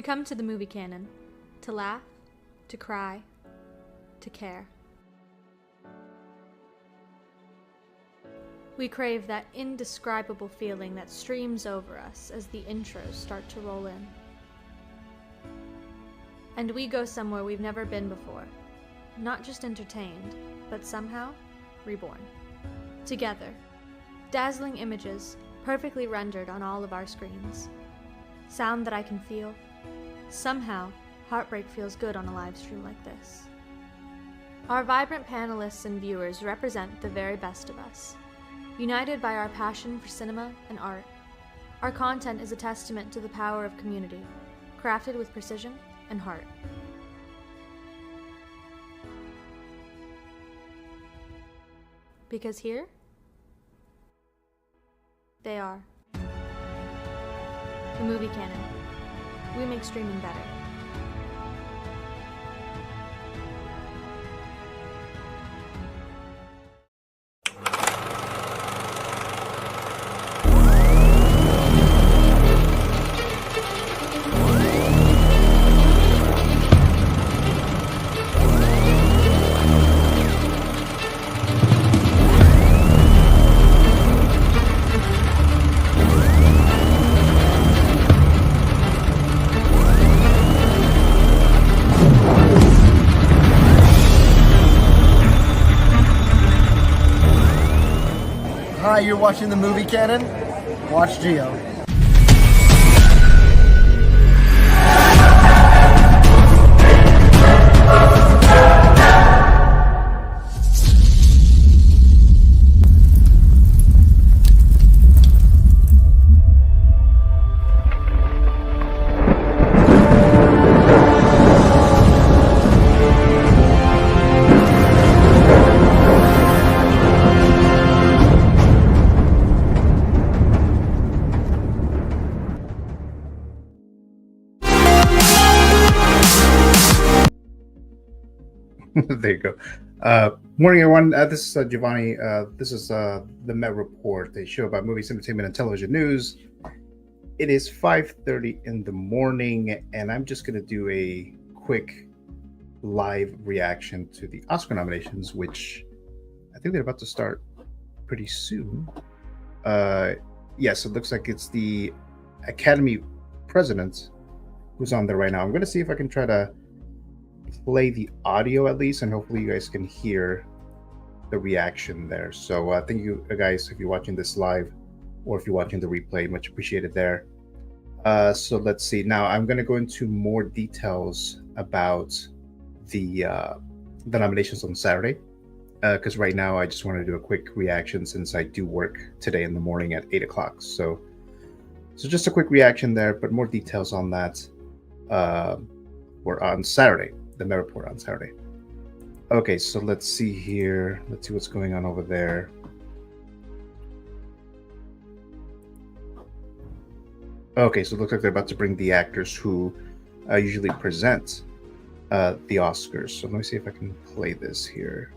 We come to the movie canon to laugh, to cry, to care. We crave that indescribable feeling that streams over us as the intros start to roll in. And we go somewhere we've never been before, not just entertained, but somehow reborn. Together, dazzling images perfectly rendered on all of our screens. Sound that I can feel. Somehow, heartbreak feels good on a live stream like this. Our vibrant panelists and viewers represent the very best of us. United by our passion for cinema and art, our content is a testament to the power of community, crafted with precision and heart. Because here, they are. The Movie Canon. We make streaming better. Hi, you're watching the Movie Canon? Watch Gio. There you go. Morning, everyone. This is Giovanni. This is the Met Report, a show about movies, entertainment, and television news. It is 5:30 in the morning, and I'm just going to do a quick live reaction to the Oscar nominations, which I think they're about to start pretty soon. Yes, it looks like it's the Academy President who's on there right now. I'm going to see if I can try to play the audio at least, and hopefully you guys can hear the reaction there. So thank you guys if you're watching this live or if you're watching the replay, much appreciated there. So let's see. Now I'm going to go into more details about the nominations on Saturday, because right now I just want to do a quick reaction since I do work today in the morning at 8 o'clock. So just a quick reaction there, but more details on that were on Saturday. The Met Report on Saturday. Okay, so let's see here. Let's see what's going on over there. Okay, so it looks like they're about to bring the actors who usually present the Oscars. So let me see if I can play this here.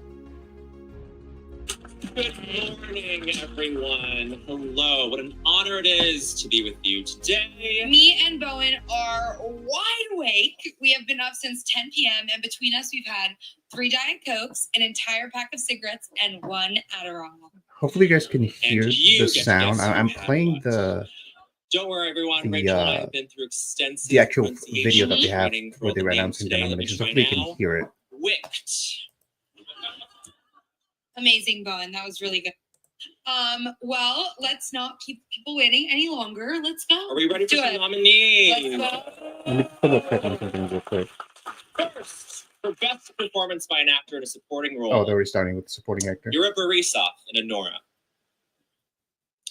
Good morning, everyone. Hello. What an honor it is to be with you today. Me and Bowen are wide awake. We have been up since 10 p.m. and between us, we've had 3 Diet Cokes, an entire pack of cigarettes, and 1 Adderall. Hopefully, you guys can hear the sound. I'm playing the. Don't worry, everyone. Rachel and I have been through extensive the actual video that they have where they're the announcing the nominations. Hopefully, you can hear it. Wicked. Amazing, Bowen. That was really good. Well, let's not keep people waiting any longer. Let's go. Are we ready for the nominees? Let's go. Let me pull up something real quick. First, for best performance by an actor in a supporting role. Oh, they're already starting with the supporting actor. Yura Borisov in Anora.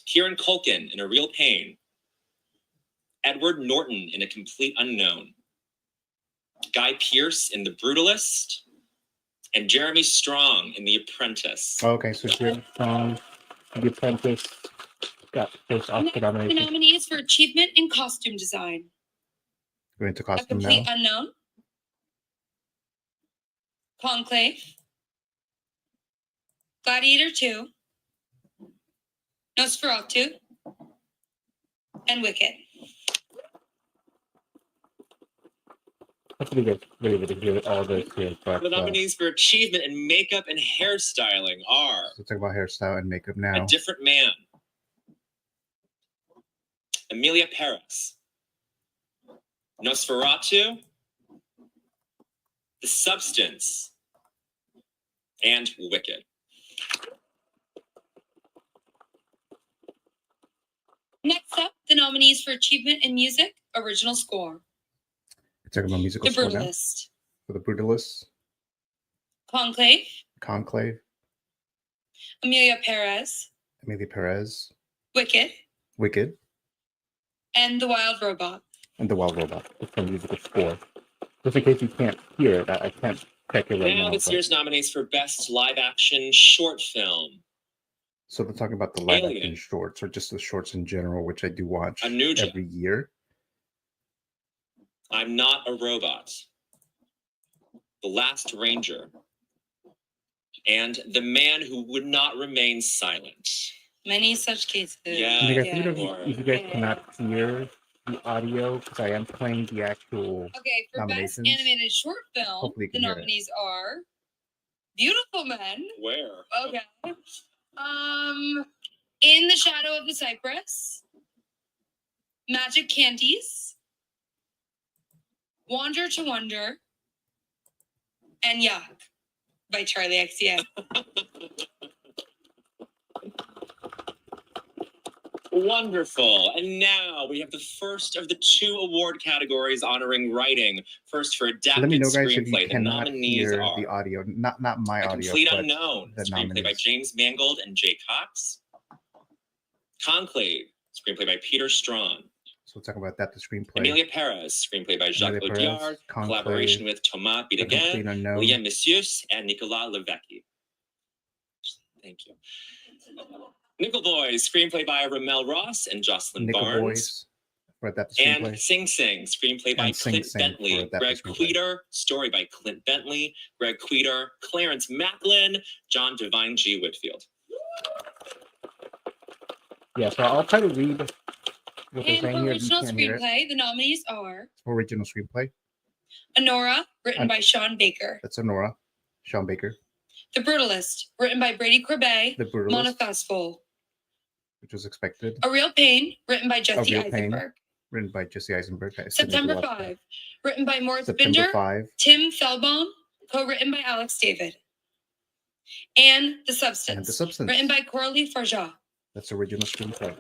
Kieran Culkin in A Real Pain. Edward Norton in A Complete Unknown. Guy Pearce in The Brutalist. And Jeremy Strong in The Apprentice. Okay, so Jeremy Strong, The Apprentice, got first Oscar nomination. The nominees for achievement in costume design. We're into A costume now. Complete Unknown. Conclave. Gladiator 2. Nosferatu. And Wicked. Hopefully, you guys were able to hear all this here. But The nominees for achievement in makeup and hairstyling are Let's talk about hairstyle and makeup A now. Different Man, Emilia Perez, Nosferatu, The Substance, and Wicked. Next up, the nominees for achievement in music, original score. We're talking about musical The score now. Brutalist, For the Brutalist, Conclave, Conclave, Emilia Perez, Emilia Perez, Wicked, Wicked, and The Wild Robot. and The Wild Robot. it's a musical score. Just in case you can't hear it, I can't check it right Now, now. this but- year's nominees for Best Live Action Short Film: So they're talking about the live Alien. action shorts, or just the shorts in general, which I do watch Anuja. every year. I'm Not a Robot, The Last Ranger, and The Man Who Would Not Remain Silent. Many such cases. Yeah. And I Yeah. think if you guys cannot hear the audio, because I am playing the actual. Okay, for Best Nominations. Animated Short Film, Hopefully you the can hear it. nominees are Beautiful Men. Where? Okay. In the Shadow of the Cypress, Magic Candies, Wander to Wonder, and Yuck by Charlie XCX. Wonderful. And now we have the first of the 2 award categories honoring writing. First for adapted Let me know, guys, if screenplay. you The cannot nominees hear are the audio. Not my A audio, Complete but Unknown, the screenplay by nominees. James Mangold and Jay Cox. Conclave, screenplay by Peter Strawn. So we'll talk about that. The screenplay. Emilia Perez, screenplay by Jacques Emilia Audiard, Perez, Conclave, collaboration with Thomas The Complete Bidegain, Unknown. Leah Messius, and Nicolas Levecki. Thank you. Nickel Boys, screenplay by Ramel Ross and Jocelyn Nickel Barnes. Boys for adapted And screenplay. Sing Sing, screenplay by And Sing Clint Sing Bentley, for adapted Greg screenplay. Queter, story by Clint Bentley, Greg Queter, Clarence Macklin, John Devine G. Whitfield. Yeah, so I'll try to read what they're And saying for here. If you original can't hear it. screenplay, the nominees are Original screenplay. Honora, written And- by Sean Baker. That's Honora, Sean Baker. The Brutalist, written by Brady Corbet, The Brutalist, Mona Thasful. which was expected. A Real Pain, written by Jesse Real Pain. Eisenberg. Written by Jesse Eisenberg. I still need to September watch that. 5, written by Moritz September Binder, 5. Tim Fellbaum, co-written by Alex David. And The Substance, And The Substance. written by Coralie Farja. That's original screenplay.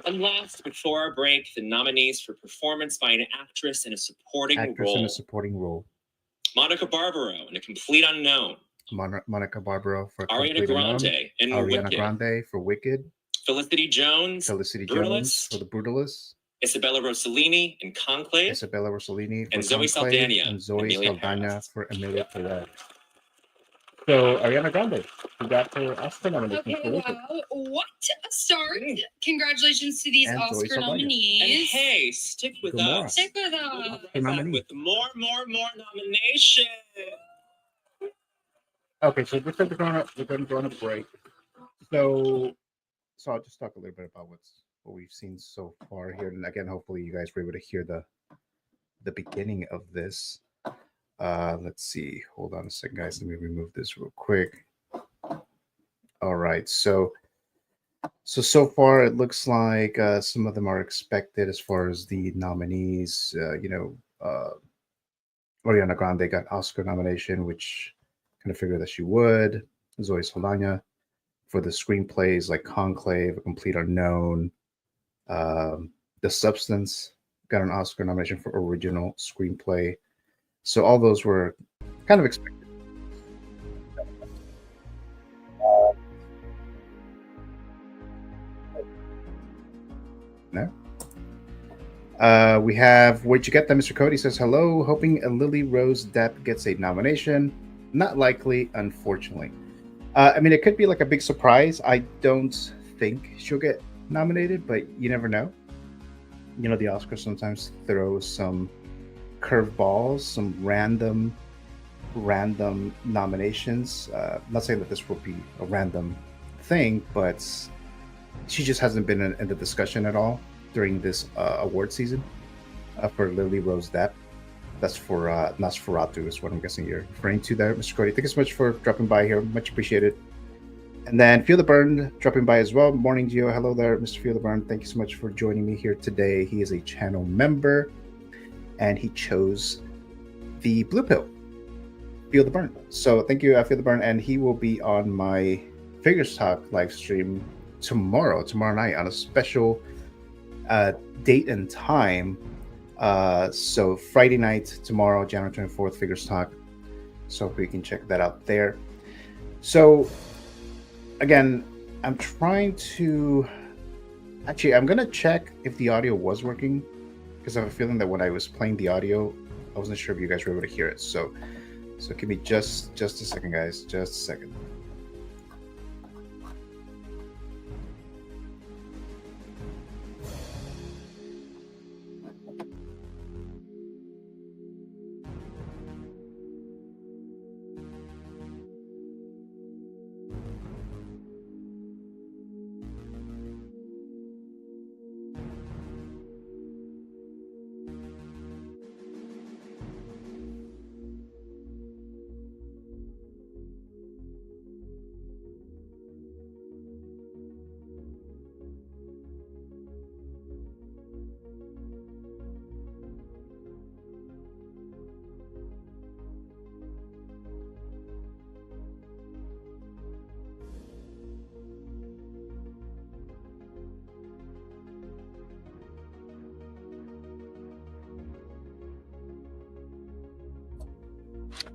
And last, before our break, the nominees for performance by an actress in a supporting Actress role. in a supporting role. Monica Barbaro in A Complete Unknown. Monica Barbaro for Ariana Complete Unknown. Grande in Ariana Wicked. Grande for Wicked. Felicity Jones, Felicity Brutalist. Jones for The Brutalist. Isabella Rossellini in Conclave. Isabella Rossellini for And Zoe Conclave, Saldana, and Zoe Emilia Saldana Perez. for Emilia Perez. So Ariana Grande, who got her Oscar nomination Okay, for Wicked. wow. What a start. Congratulations to these And Zoe Oscar Saldana. And nominees. hey, stick with Gomorrah. us. Stick with We'll us. be Hey, back nominee. with more nominations. Okay, so we're going to go on a break. So I'll just talk a little bit about what we've seen so far here, and again, hopefully you guys were able to hear the beginning of this. Let's see. Hold on a second, guys. Let me remove this real quick. All right. So far it looks like some of them are expected as far as the nominees. Ariana Grande got Oscar nomination, which kind of figured that she would. Zoe Saldana for the screenplays like Conclave, A Complete Unknown, The Substance got an Oscar nomination for original screenplay. So all those were kind of expected. No. We have Where'd You Get That? Mr. Cody says hello, hoping a Lily Rose Depp gets a nomination. Not likely, unfortunately. I mean, it could be like a big surprise. I don't think she'll get nominated, but you never know. You know, the Oscars sometimes throw some curveballs, some random nominations. Not saying that this will be a random thing, but she just hasn't been in the discussion at all during this award season. for Lily Rose Depp. That's for Nosferatu is what I'm guessing you're referring to there, Mr. Cody. Thank you so much for dropping by here. Much appreciated. And then Feel the Burn dropping by as well. Morning, Gio. Hello there, Mr. Feel the Burn. Thank you so much for joining me here today. He is a channel member, and he chose the blue pill, Feel the Burn. So thank you, Feel the Burn. And he will be on my Figures Talk live stream tomorrow night on a special date and time. So Friday night, tomorrow, January 24th, Figures Talk. So we can check that out there. So again, I'm trying to actually, I'm gonna check if the audio was working, because I have a feeling that when I was playing the audio, I wasn't sure if you guys were able to hear it. So give me just a second, guys. Just a second.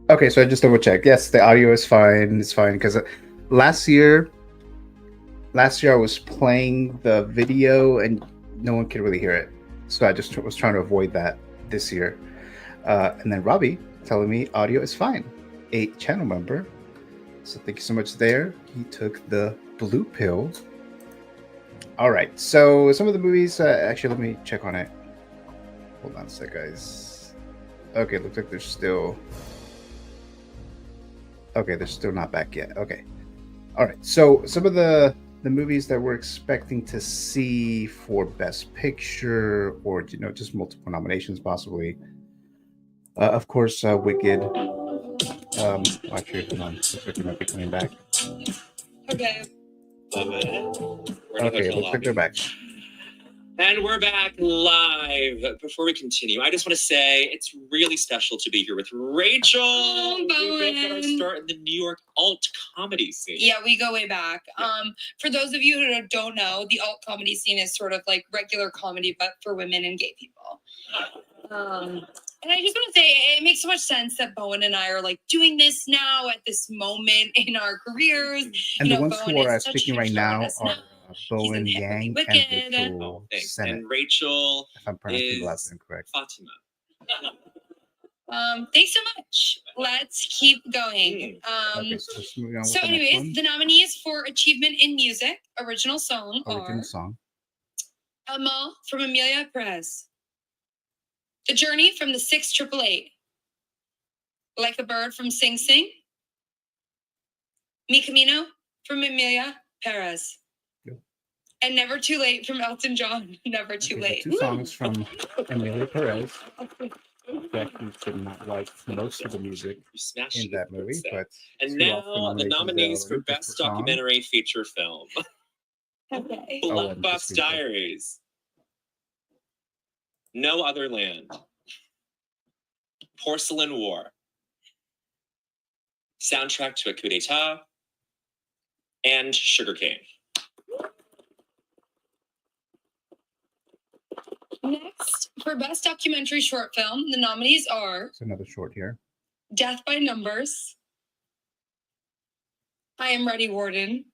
Okay, so I just double checked. Yes, the audio is fine. It's fine because last year I was playing the video and no one could really hear it. So I just was trying to avoid that this year. And then Robbie telling me audio is fine. A channel member. So thank you so much there. He took the blue pill. All right. So some of the movies, actually, let me check on it. Hold on a sec, guys. Okay, looks like they're still... Okay, they're still not back yet. Okay. All right. So some of the movies that we're expecting to see for Best Picture, or just multiple nominations possibly. Of course, Wicked. Actually, hold on. Wicked might be coming back. Okay. Love it. Okay, looks like they're back. And we're back live. Before we continue, I just want to say it's really special to be here with Rachel. Oh, We both got our Bowen. start in the New York alt comedy scene. Yeah, we go way back. For those of you who don't know, the alt comedy scene is sort of like regular comedy, but for women and gay people. And I just want to say, it makes so much sense that Bowen and I are like doing this now at this moment in our careers. And You the know, ones Bowen who are is such a speaking huge right star now with us are now. Bowen He's in Yang Wicked. and Rachel Oh, thanks. Sennett, And Rachel if I'm pronouncing the is last name correct. Fatima. Thanks so much. Let's keep going. Okay, so just moving on with So the next anyways, one. the nominees for Achievement in Music, Original Song Original are song. Elmo from Amelia Perez, The Journey from the 688, Like a Bird from Sing Sing, Mi Camino from Amelia Perez, Yep. and Never Too Late from Elton John. Never Too Okay, Late. the two songs from Amelia Perez. Jackie did not like most of the music. You smashed In it, that movie, say. but And two now Oscar the nominations nominees for already, just Best for song. Documentary Feature Film. Okay. Oh, Black and Box just feature. Diaries. No Other Land. Porcelain War. Soundtrack to a Coup d'etat. And Sugarcane. Next, for Best Documentary Short Film, the nominees are It's another short here. Death by Numbers, I Am Ready, Warden,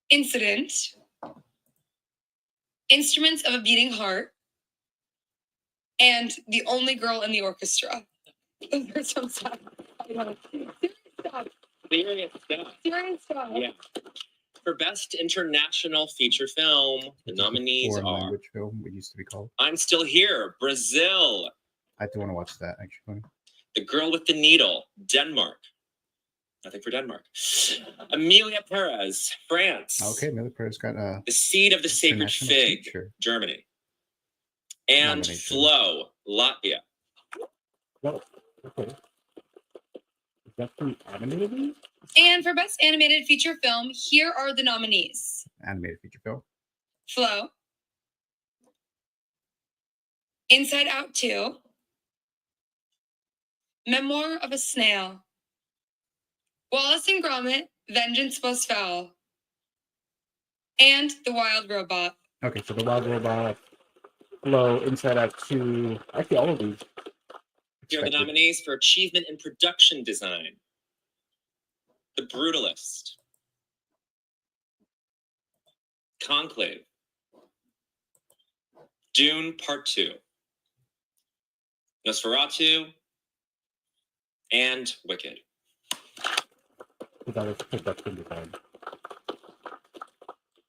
Incident, Instruments of a Beating Heart, and The Only Girl in the Orchestra. Those are some stuff. I know. Serious stuff. Serious stuff. Serious stuff. Yeah. For Best International Feature Film, the nominees Foreign are language film, it used to be called. I'm Still Here, Brazil. I do want to watch that actually. The Girl with the Needle, Denmark. Nothing for Denmark. Amelia Perez, France. Okay, Miller Perez got a The Seed of the Sacred international Fig, feature. Germany. and nominations. Flow, Latvia. Well, okay. Is that the animated movie? And for Best Animated Feature Film, here are the nominees. Animated feature film. Flow, Inside Out 2, Memoir of a Snail, Wallace and Gromit, Vengeance Was Foul, and The Wild Robot. Okay, so The Wild Robot, Flow, Inside Out 2. Actually, all of these. Here are the Expected. nominees for Achievement in Production Design. The Brutalist, Conclave, Dune Part 2, Nosferatu, and Wicked. So that was production design.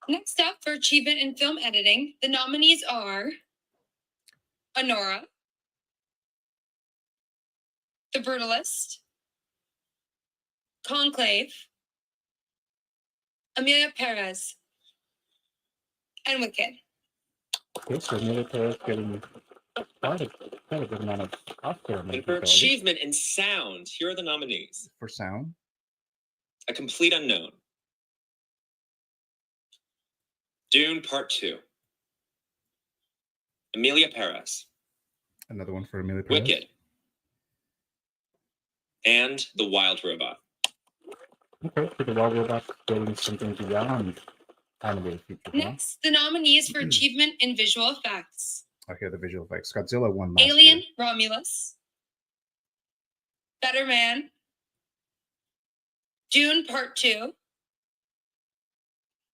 Next up for Achievement in Film Editing, the nominees are Anora, The Brutalist, Conclave, Amelia Perez, and Wicked. Okay, so Amelia Perez getting quite a good amount of Oscar And for nominations. Achievement in Sound, here are the nominees. For sound. A Complete Unknown, Dune Part 2, Amelia Perez, Another one for Amelia Perez. Wicked, and The Wild Robot. Okay, so The Wild Robot getting something beyond animated feature film. Next, the nominees for Achievement in Visual Effects. I hear the visual effects. Godzilla won last Alien, year. Romulus, Better Man, Dune Part 2,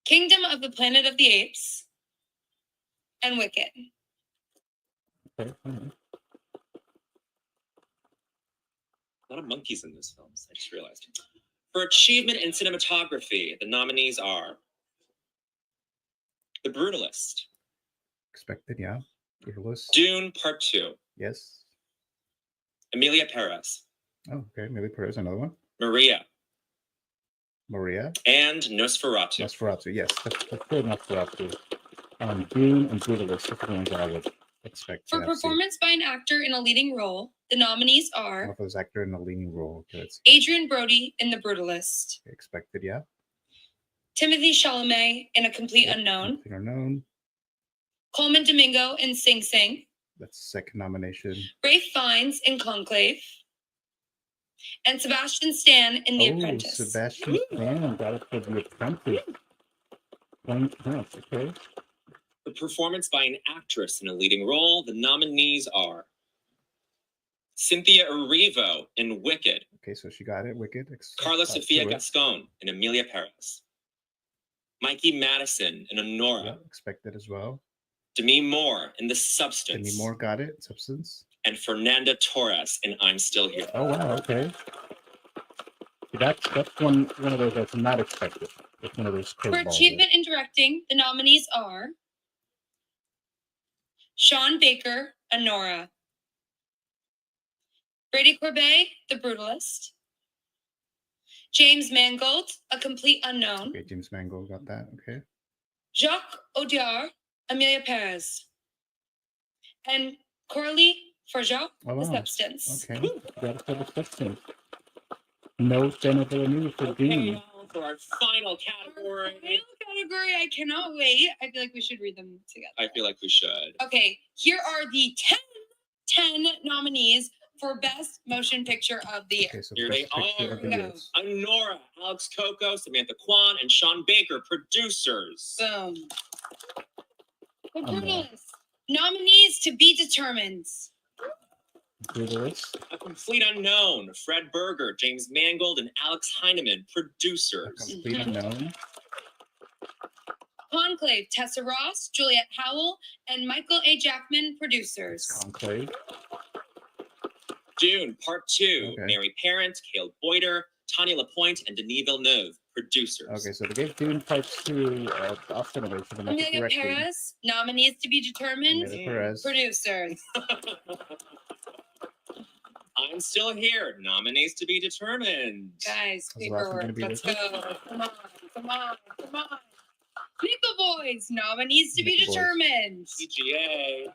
Kingdom of the Planet of the Apes, and Wicked. Okay, alright. A lot of monkeys in this film, I just realized. For Achievement in Cinematography, the nominees are The Brutalist, Expected, yeah. Brutalist. Dune Part 2, Yes. Amelia Perez, Oh, okay. Amelia Perez, another one. Maria, and Nosferatu. Nosferatu, yes. That's good enough for us to Dune and Brutalist. That's the ones that I would Expect For to have seen. performance by an actor in a leading role, the nominees One are of those actor in a leading role. Okay, let's see. Adrian Brody in The Brutalist, Expected, yeah. Timothy Chalamet in A Complete Unknown, Nothing unknown. Coleman Domingo in Sing Sing, That's the second nomination. Rafe Fiennes in Conclave, and Sebastian Stan in The Apprentice. Sebastian Stan got it for The Apprentice. Okay. For performance by an actress in a leading role, the nominees are Cynthia Erivo in Wicked, Okay, so she got it. Wicked. Carla Thought Sofia to it. Gascon in Amelia Perez, Mikey Madison in Honora, Yeah, expected as well. Demi Moore in The Substance, Demi Moore got it. Substance. and Fernanda Torres in I'm Still Here. Oh wow. Okay. That's one of those that's not expected. It's one of those For curveballs. achievement in directing, the nominees are Sean Baker, Honora, Brady Corbet, The Brutalist, James Mangold, A Complete Unknown, Okay, James Mangold got that. Okay. Jacques Audiard, Amelia Perez, and Coralie Forgeot, Oh, The wow. Substance. Okay. That's for The Substance. No Jennifer Lemieux for Okay, Dune. now for our final category. Final category, I cannot wait. I feel like we should read them together. I feel like we should. Okay, here are the 10 nominees for Best Motion Picture of the Year. Okay, so Here best they picture of the are. year. Honora, Alex Coco, Samantha Kwan, and Sean Baker, producers. Boom. The I'm Brutalist. Nominees to be determined. Brutalist. A Complete Unknown, Fred Berger, James Mangold, and Alex Heineman, A producers. Complete Unknown. Conclave, Tessa Ross, Juliette Howell, and Michael A. Jackman, producers. Conclave. Dune, Part 2, Okay. Mary Parent, Cale Boyder, Tanya Lapointe, and Denis Villeneuve, producers. Okay, so So they gave Dune Part 2 Oscar nomination for Amelia directing. Perez, nominees to be determined, Amelia Perez. producers. I'm Still Here, nominees to be determined. Guys, How's the last one paperwork, gonna be let's this go. Come on, come on, come on. Nickel Boys, nominees to be Nickel Boys. determined. PGA.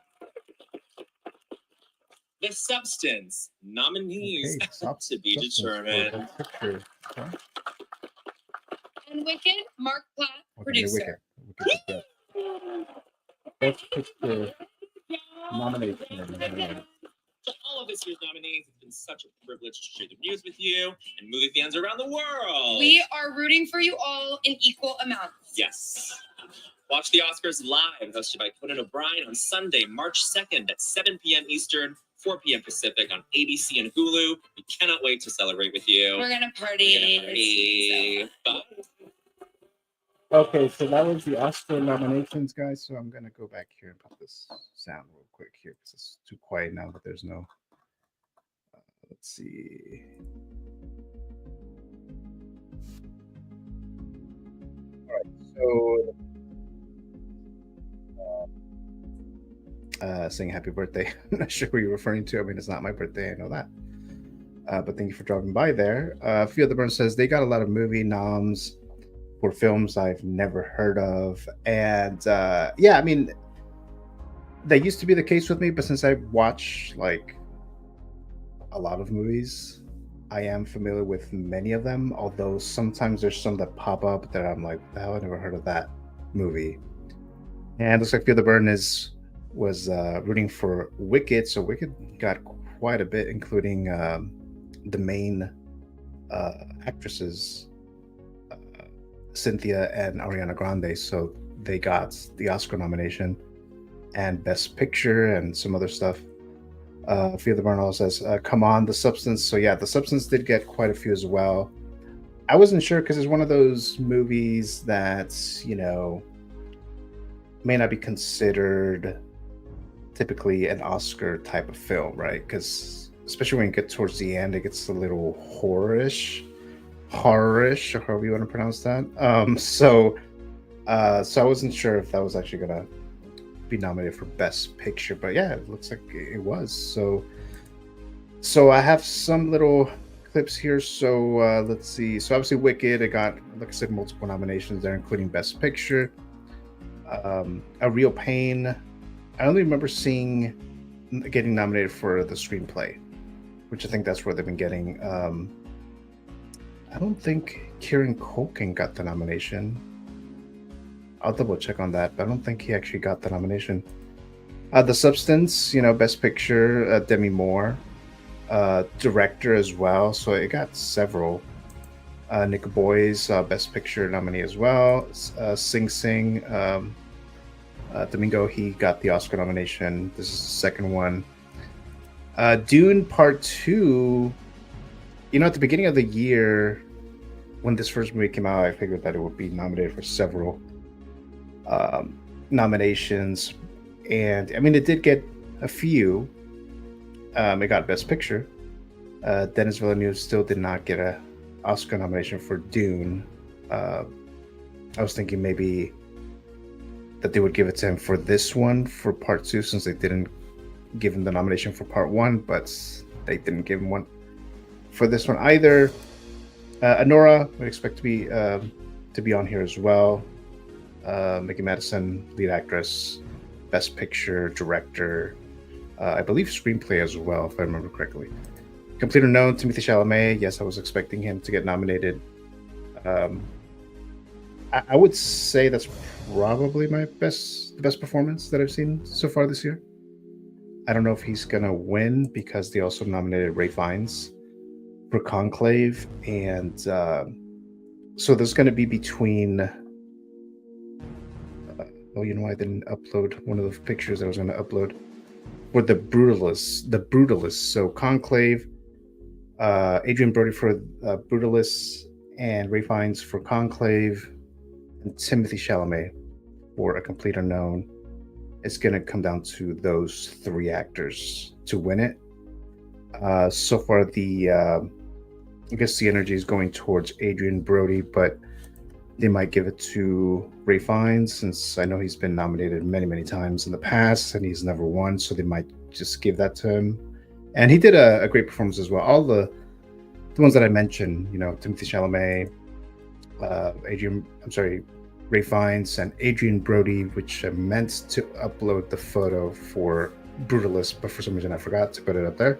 The Substance, nominees Okay, to be substance for determined. Best Picture. Okay. And Wicked, Mark Platt, Okay, producer. Wicked, Wicked. Best Picture nomination. To all of this year's nominees, it's been such a privilege to share the news with you and movie fans around the world. We are rooting for you all in equal amounts. Yes. Watch the Oscars live, hosted by Conan O'Brien on Sunday, March 2nd at 7 p.m. Eastern, 4 p.m. Pacific on ABC and Hulu. We cannot wait to celebrate with you. We're gonna party. Bye. Okay, so that was the Oscar nomination. Nominations, guys. So I'm gonna go back here and put this sound real quick here because it's too quiet now that there's no. Let's see. All right, so saying happy birthday. I'm not sure who you're referring to. I mean, it's not my birthday. I know that. But thank you for dropping by there. Feel the Burn says they got a lot of movie noms for films I've never heard of. And yeah, I mean, that used to be the case with me, but since I watch like a lot of movies, I am familiar with many of them, although sometimes there's some that pop up that I'm like, oh, I never heard of that movie. And it looks like Feel the Burn was rooting for Wicked, so Wicked got quite a bit, including the main actresses, Cynthia and Ariana Grande, so they got the Oscar nomination and Best Picture and some other stuff. Feel the Burn also says, come on, The Substance. So yeah, The Substance did get quite a few as well. I wasn't sure because it's one of those movies that, you know, may not be considered typically an Oscar type of film, right? Because especially when you get towards the end, it gets a little horrorish, or however you want to pronounce that. So I wasn't sure if that was actually gonna be nominated for Best Picture, but yeah, it looks like it was. So I have some little clips here. So let's see. So obviously, Wicked, it got, like I said, multiple nominations there, including Best Picture. A Real Pain, I only remember getting nominated for the screenplay, which I think that's where they've been getting. I don't think Kieran Culkin got the nomination. I'll double check on that, but I don't think he actually got the nomination. The Substance, you know, Best Picture, Demi Moore, director as well, so it got several. Nick Boy's Best Picture nominee as well. Sing Sing, Domingo, he got the Oscar nomination. This is the second one. Dune Part 2, you know, at the beginning of the year, when this first movie came out, I figured that it would be nominated for several nominations. And I mean, it did get a few. It got Best Picture. Denis Villeneuve still did not get a Oscar nomination for Dune. I was thinking maybe that they would give it to him for this one, for Part 2, since they didn't give him the nomination for Part 1, but they didn't give him one for this one either. Anora, we expect to be on here as well. Mickey Madison, lead actress, Best Picture, director, I believe screenplay as well, if I remember correctly. Complete Unknown, Timothée Chalamet. Yes, I was expecting him to get nominated. I would say that's probably the best performance that I've seen so far this year. I don't know if he's gonna win because they also nominated Ralph Fiennes for Conclave, and so there's gonna be between. Oh, you know, I didn't upload one of the pictures I was gonna upload. For the Brutalists. So Conclave, Adrian Brody for Brutalists, and Ralph Fiennes for Conclave, and Timothée Chalamet for A Complete Unknown. It's going to come down to those three actors to win it. So far, I guess the energy is going towards Adrian Brody, but they might give it to Ralph Fiennes, since I know he's been nominated many, many times in the past and he's never won, so they might just give that to him. And he did a great performance as well. All the ones that I mentioned, you know, Timothée Chalamet, Ralph Fiennes, and Adrian Brody, which I meant to upload the photo for Brutalist, but for some reason I forgot to put it up there.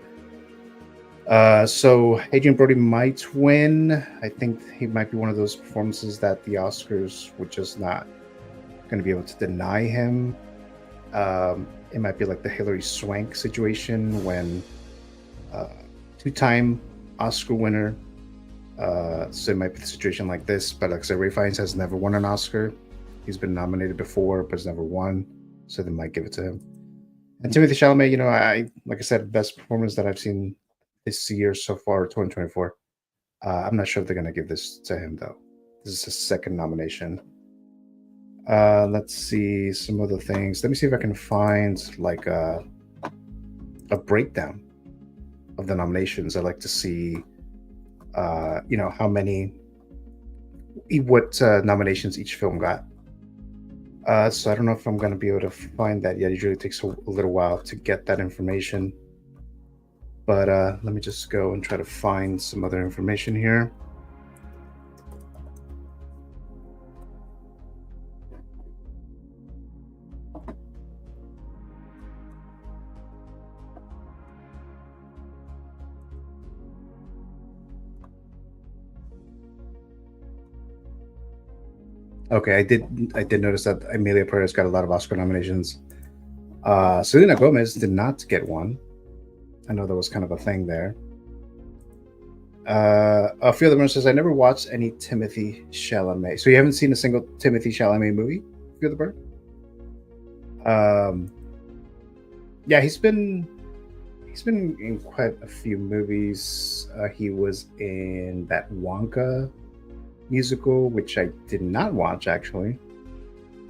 So Adrian Brody might win. I think he might be one of those performances that the Oscars would just not going to be able to deny him. It might be like the Hilary Swank situation when two-time Oscar winner. So it might be the situation like this, but like I said, Ray Fiennes has never won an Oscar. He's been nominated before, but has never won, so they might give it to him. And Timothée Chalamet, you know, like I said, best performance that I've seen this year so far, 2024. I'm not sure if they're going to give this to him, though. This is his second nomination. Let's see some other things. Let me see if I can find like a breakdown of the nominations. I'd like to see, you know, what nominations each film got. So I don't know if I'm going to be able to find that yet. It usually takes a little while to get that information. But let me just go and try to find some other information here. Okay, I did notice that Emilia Perez got a lot of Oscar nominations. Selena Gomez did not get one. I know there was kind of a thing there. A few of them says, I never watched any Timothée Chalamet. So you haven't seen a single Timothée Chalamet movie, Fear the Bird? Yeah, he's been in quite a few movies. He was in that Wonka musical, which I did not watch actually,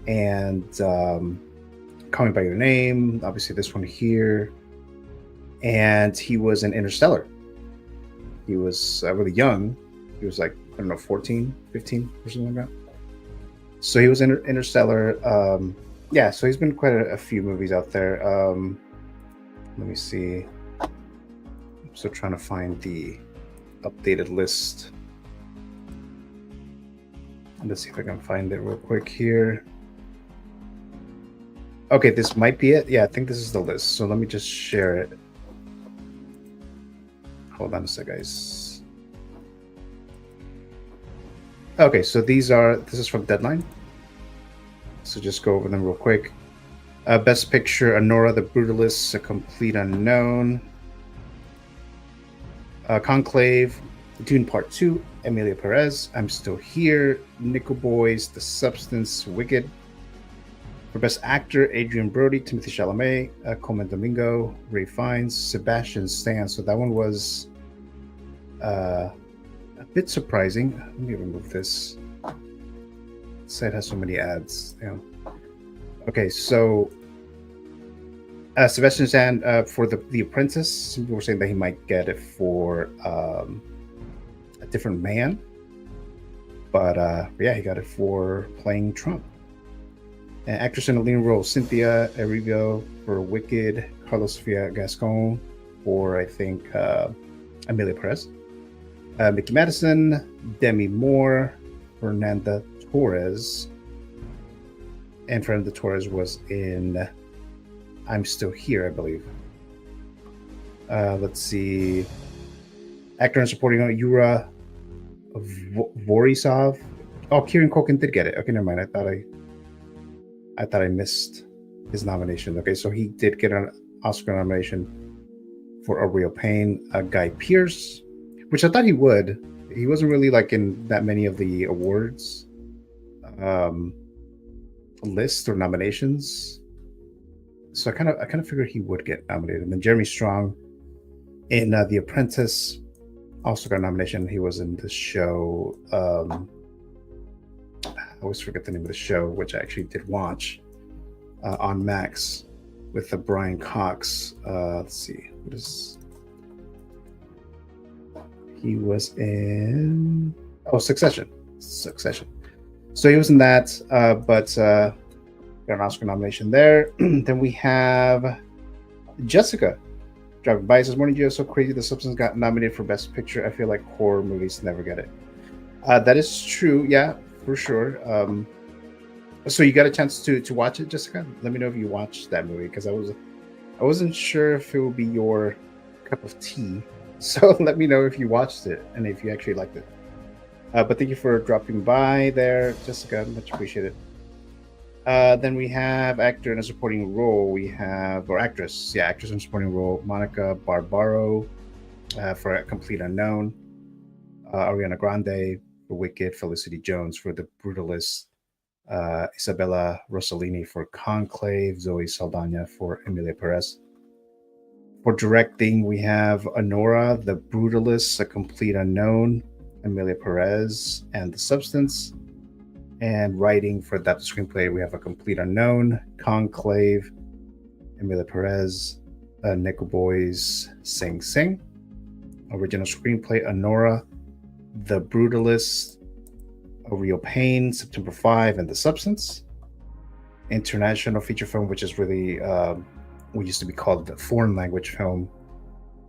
and Call Me by Your Name, obviously this one here, and he was in Interstellar. He was really young. He was like, I don't know, 14, 15 or something like that. So he was in Interstellar. Yeah, so he's been quite a few movies out there. Let me see. I'm still trying to find the updated list. Let's see if I can find it real quick here. Okay, this might be it. Yeah, I think this is the list. So let me just share it. Hold on a sec, guys. Okay, so this is from Deadline. So just go over them real quick. Best Picture, Anora the Brutalist, A Complete Unknown. Conclave, Dune Part 2, Emilia Perez, I'm Still Here, Nickel Boys, The Substance, Wicked. For Best Actor, Adrian Brody, Timothée Chalamet, Coleman Domingo, Ray Fiennes, Sebastian Stan. So that one was a bit surprising. Let me remove this. This site has so many ads. Yeah. Okay, so Sebastian Stan for the Apprentice. Some people were saying that he might get it for A Different Man, but yeah, he got it for playing Trump. And actress in a leading role, Cynthia Erivo for Wicked, Carlos Sofia Gascon for, I think, Emilia Perez, Mickey Madison, Demi Moore, Fernanda Torres, and Fernanda Torres was in I'm Still Here, I believe. Let's see. Actor and supporting Yura Vorisov. Oh, Kieran Culkin did get it. Okay, never mind. I thought I missed his nomination. Okay, so he did get an Oscar nomination for A Real Pain. Guy Pearce, which I thought he would. He wasn't really like in that many of the awards lists or nominations. So I kind of figured he would get nominated. And then Jeremy Strong in The Apprentice also got a nomination. He was in the show. I always forget the name of the show, which I actually did watch on Max with Brian Cox. Let's see, what is? He was in Succession. So he was in that, but got an Oscar nomination there. Then we have Jessica Driving By. This morning, Gio, so crazy. The Substance got nominated for Best Picture. I feel like horror movies never get it. That is true. Yeah, for sure. So you got a chance to watch it, Jessica? Let me know if you watched that movie, because I wasn't sure if it would be your cup of tea, so let me know if you watched it and if you actually liked it. But thank you for dropping by there, Jessica. Much appreciated. Then we have actor in a supporting role. We have, or actress, yeah, actress in a supporting role, Monica Barbaro for A Complete Unknown, Ariana Grande for Wicked, Felicity Jones for The Brutalist, Isabella Rossellini for Conclave, Zoe Saldana for Emilia Perez. For directing, we have Honora, The Brutalist, A Complete Unknown, Emilia Perez, and The Substance. And writing for adapted screenplay, we have A Complete Unknown, Conclave, Emilia Perez, Nickel Boys, Sing Sing. Original screenplay, Honora, The Brutalist, A Real Pain, September 5, and The Substance. International feature film, which is really what used to be called the foreign language film,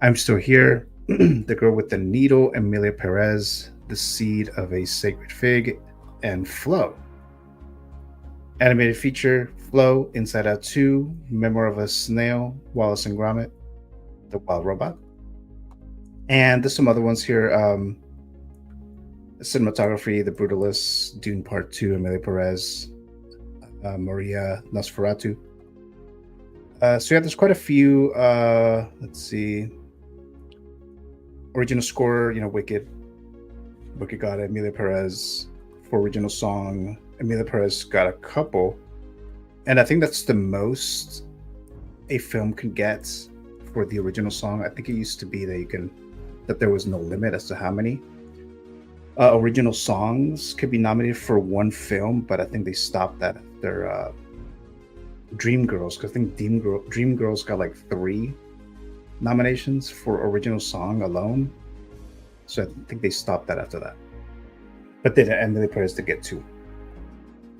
I'm Still Here, The Girl with the Needle, Emilia Perez, The Seed of a Sacred Fig, and Flow. Animated feature, Flow, Inside Out 2, Memoir of a Snail, Wallace and Gromit, The Wild Robot. And there's some other ones here. Cinematography, The Brutalist, Dune Part 2, Emilia Perez, Maria Nosferatu. So yeah, there's quite a few. Let's see. Original score, Wicked. Wicked got it. Emilia Perez. For original song, Emilia Perez got a couple. And I think that's the most a film can get for the original song. I think it used to be that there was no limit as to how many original songs could be nominated for one film, but I think they stopped that after Dreamgirls, because I think Dreamgirls got like 3 nominations for original song alone. So I think they stopped that after that. But then Emilia Perez to get 2.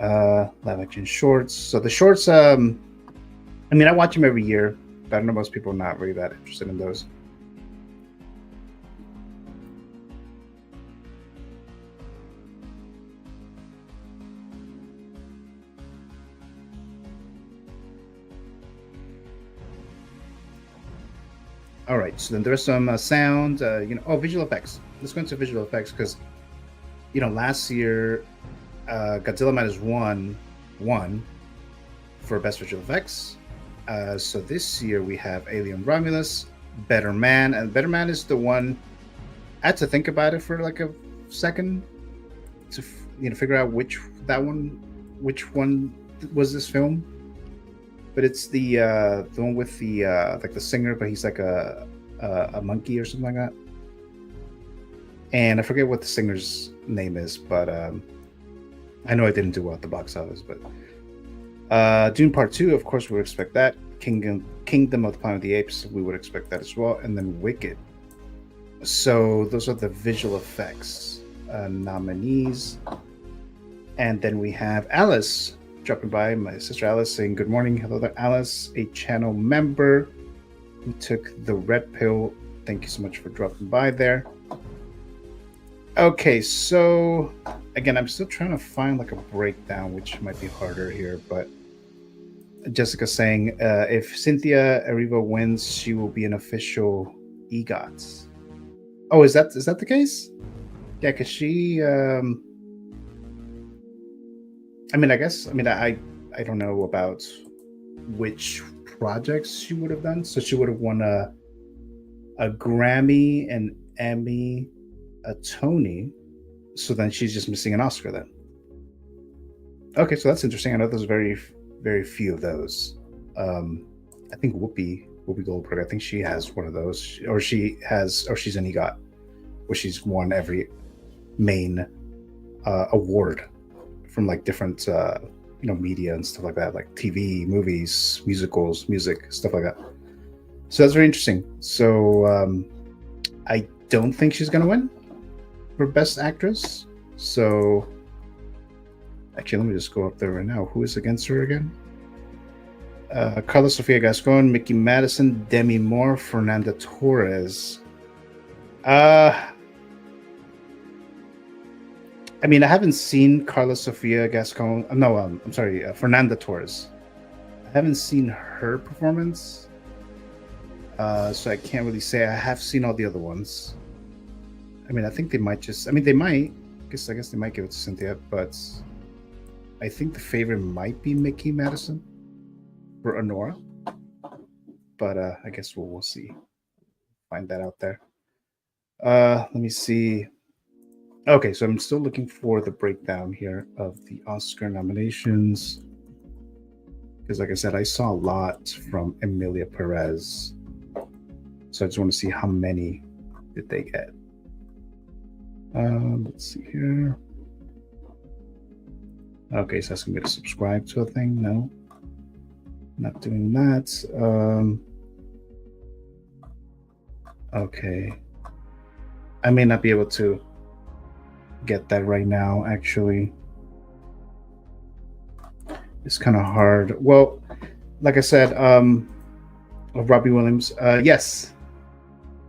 Live action shorts. So the shorts, I watch them every year, but I know most people are not really that interested in those. All right, so then there's some sound, visual effects. Let's go into visual effects because, last year, Godzilla Minus One won for Best Visual Effects. So this year we have Alien Romulus, Better Man, and Better Man is the one. I had to think about it for like a second to figure out which one was this film. But it's the one with the like the singer, but he's like a monkey or something like that. And I forget what the singer's name is, but I know I didn't do well at the box office. But Dune Part 2, of course, we would expect that. Kingdom of the Planet of the Apes, we would expect that as well. And then Wicked. So those are the visual effects nominees. And then we have Alice dropping by, my sister Alice, saying good morning. Hello there, Alice, a channel member who took the red pill. Thank you so much for dropping by there. Okay, so again, I'm still trying to find like a breakdown, which might be harder here, but Jessica saying if Cynthia Erivo wins, she will be an official EGOT. Oh, is that the case? Yeah, because she I don't know about which projects she would have done. So she would have won a Grammy, an Emmy, a Tony. So then she's just missing an Oscar then. Okay, so that's interesting. I know there's very, very few of those. I think Whoopi Goldberg, I think she has one of those, or she's an EGOT, where she's won every main award from like different media and stuff like that, like TV, movies, musicals, music, stuff like that. So that's very interesting. So I don't think she's gonna win for Best Actress. So actually, let me just go up there right now. Who is against her again? Carla Sofia Gascon, Mickey Madison, Demi Moore, Fernanda Torres. I haven't seen Carla Sofia Gascon. No, I'm sorry, Fernanda Torres. I haven't seen her performance. So I can't really say. I have seen all the other ones. I mean, I think they might just. I mean, they might. I guess they might give it to Cynthia, but I think the favorite might be Mickey Madison or Honora. But I guess we'll see. Find that out there. Let me see. Okay, so I'm still looking for the breakdown here of the Oscar nominations. Because like I said, I saw a lot from Emilia Perez. So I just want to see how many did they get. Let's see here. Okay, so asking me to subscribe to a thing. No, not doing that. Okay. I may not be able to get that right now, actually. It's kind of hard. Well, like I said, Robbie Williams. Yes,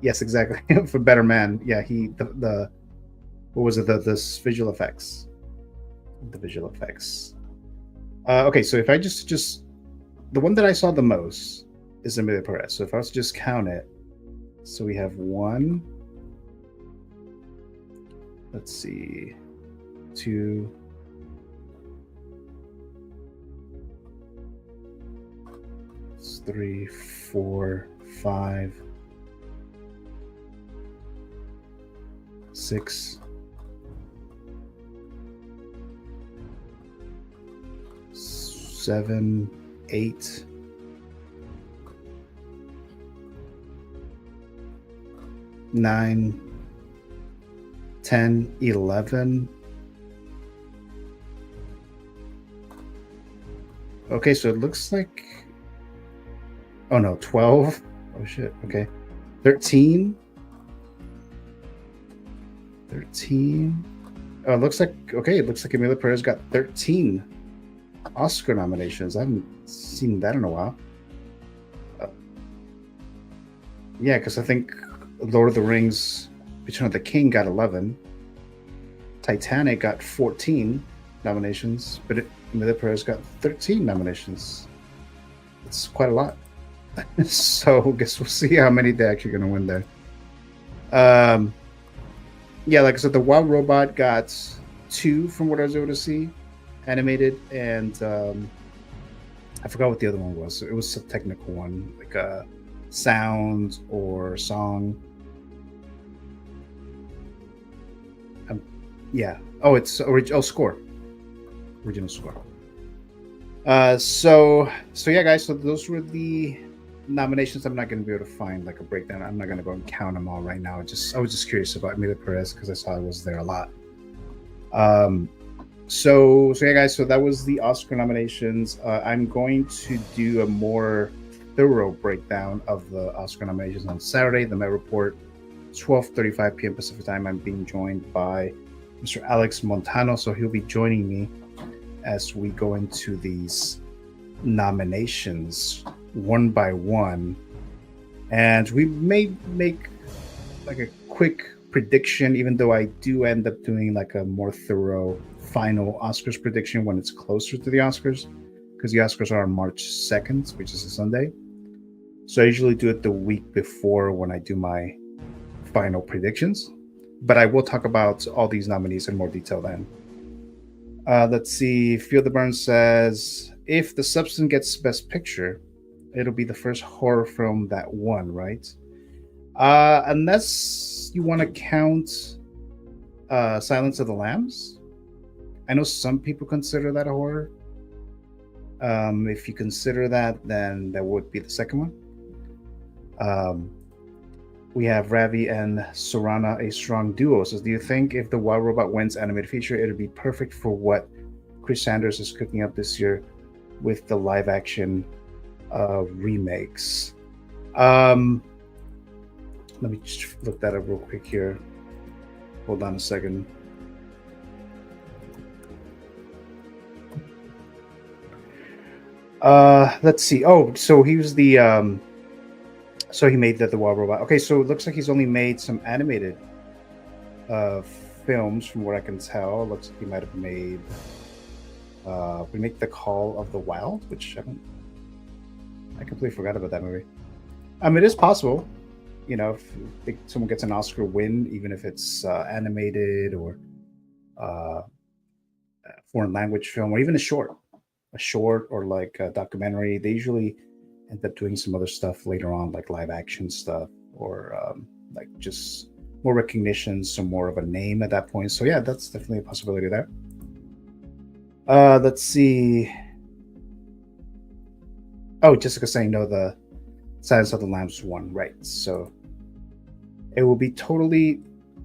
exactly. For Better Man. Yeah, the what was it? The visual effects. The visual effects. Okay, so if I just the one that I saw the most is Emilia Perez. So if I was to just count it, so we have one. Let's see, 2. 3, 4, 5, 6, 7, 8, 9, 10, 11. Okay, so it looks like, oh no, 12. Oh shit. Okay. 13. Oh, it looks like, okay, it looks like Emilia Perez got 13 Oscar nominations. I haven't seen that in a while. Yeah, because I think Lord of the Rings, Return of the King got 11. Titanic got 14 nominations, but Emilia Perez got 13 nominations. It's quite a lot. So I guess we'll see how many they're actually going to win there. Yeah, like I said, the Wild Robot got 2 from what I was able to see, animated, and I forgot what the other one was. It was a technical one, like a sound or song. Yeah. Oh, it's original score. Original score. So yeah, guys. So those were the nominations. I'm not going to be able to find like a breakdown. I'm not going to go and count them all right now. I was just curious about Emilia Perez because I saw it was there a lot. So yeah, guys. So that was the Oscar nominations. I'm going to do a more thorough breakdown of the Oscar nominations on Saturday. The Met Report, 12:35 p.m. Pacific time. I'm being joined by Mr. Alex Montano, so he'll be joining me as we go into these nominations one by one, and we may make like a quick prediction, even though I do end up doing like a more thorough final Oscars prediction when it's closer to the Oscars, because the Oscars are on March 2nd, which is a Sunday. So I usually do it the week before when I do my final predictions, but I will talk about all these nominees in more detail then. Let's see. Feel the Burn says, if The Substance gets Best Picture, it'll be the first horror film that won, right? Unless you want to count Silence of the Lambs. I know some people consider that a horror. If you consider that, then that would be the second one. We have Ravi and Sorana, a strong duo. Says, do you think if The Wild Robot wins animated feature, it'll be perfect for what Chris Sanders is cooking up this year with the live action remakes? Let me just look that up real quick here. Hold on a second. Let's see. Oh, so he was the so he made the Wild Robot. Okay, so it looks like he's only made some animated films from what I can tell. It looks like he might have made Remake The Call of the Wild, which I completely forgot about that movie. It is possible. You know, if someone gets an Oscar win, even if it's animated or foreign language film, or even a short or like a documentary, they usually end up doing some other stuff later on, like live action stuff or like just more recognition, some more of a name at that point. So yeah, that's definitely a possibility there. Let's see. Oh, Jessica saying no, the Silence of the Lambs won, right? So it will totally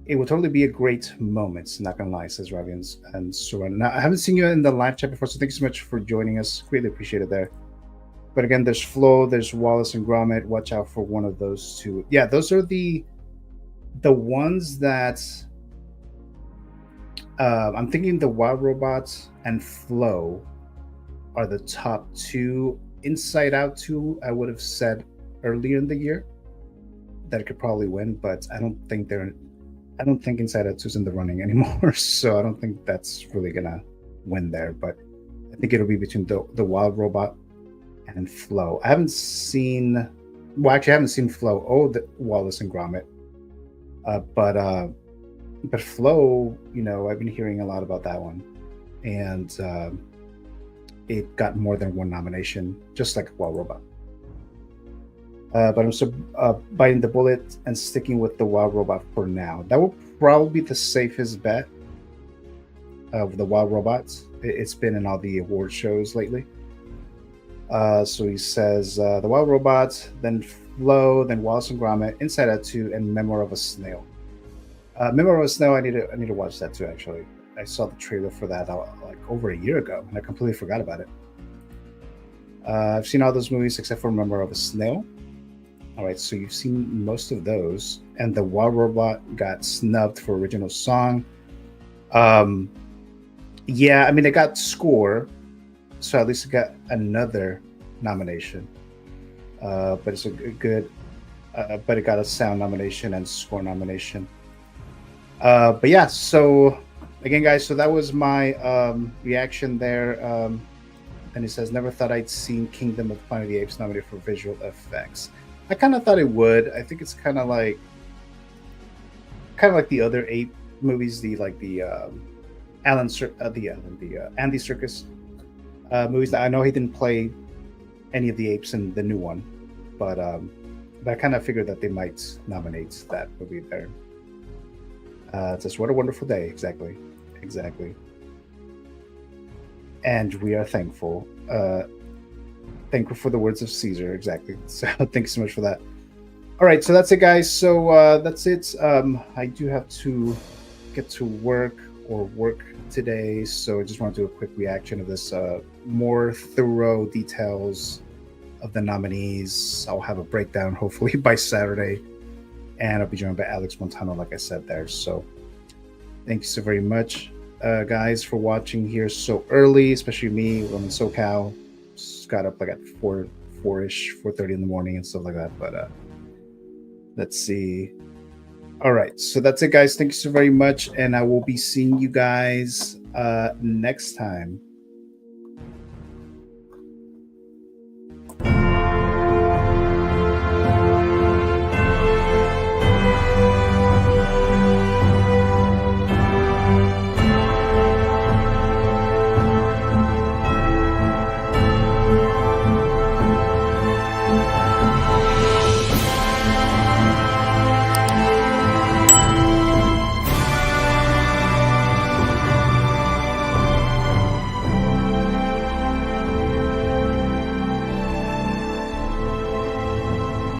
be a great moment. Not gonna lie, says Ravians and Soren. Now, I haven't seen you in the live chat before, so thank you so much for joining us. Greatly appreciate it there. But again, there's Flo, there's Wallace and Gromit. Watch out for one of those two. Yeah, those are the ones that I'm thinking. The Wild Robots and Flo are the top two. Inside Out 2, I would have said earlier in the year that it could probably win, but I don't think Inside Out 2 is in the running anymore. So I don't think that's really gonna win there. But I think it'll be between the Wild Robot and Flo. I haven't seen Flo. Oh, the Wallace and Gromit. But Flo, you know, I've been hearing a lot about that one, and it got more than one nomination, just like Wild Robot. But I'm still biting the bullet and sticking with the Wild Robot for now. That will probably be the safest bet of the Wild Robots. It's been in all the award shows lately. So he says the Wild Robots, then Flo, then Wallace and Gromit, Inside Out 2, and Memoir of a Snail. Memoir of a Snail, I need to watch that too. Actually, I saw the trailer for that like over a year ago, and I completely forgot about it. I've seen all those movies except for Memoir of a Snail. All right, so you've seen most of those, and the Wild Robot got snubbed for original song. Yeah, I mean, it got score, so at least it got another nomination. But it's a good, but it got a sound nomination and score nomination. But yeah, so again, guys, so that was my reaction there. And it says, never thought I'd seen Kingdom of Planet of the Apes nominated for visual effects. I kind of thought it would. I think it's kind of like the other ape movies, the Andy Serkis movies. That I know he didn't play any of the apes in the new one, but I kind of figured that they might nominate that movie there. It says, what a wonderful day. Exactly. And we are thankful. Thankful for the words of Caesar. Exactly. So thanks so much for that. All right, so that's it, guys. So that's it. I do have to get to work today, so I just want to do a quick reaction of this. More thorough details of the nominees. I'll have a breakdown hopefully by Saturday, and I'll be joined by Alex Montano, like I said there. So thank you so very much, guys, for watching here so early, especially me. I'm in SoCal. Just got up like at 4:30 in the morning and stuff like that. But let's see. All right, so that's it, guys. Thank you so very much, and I will be seeing you guys next time.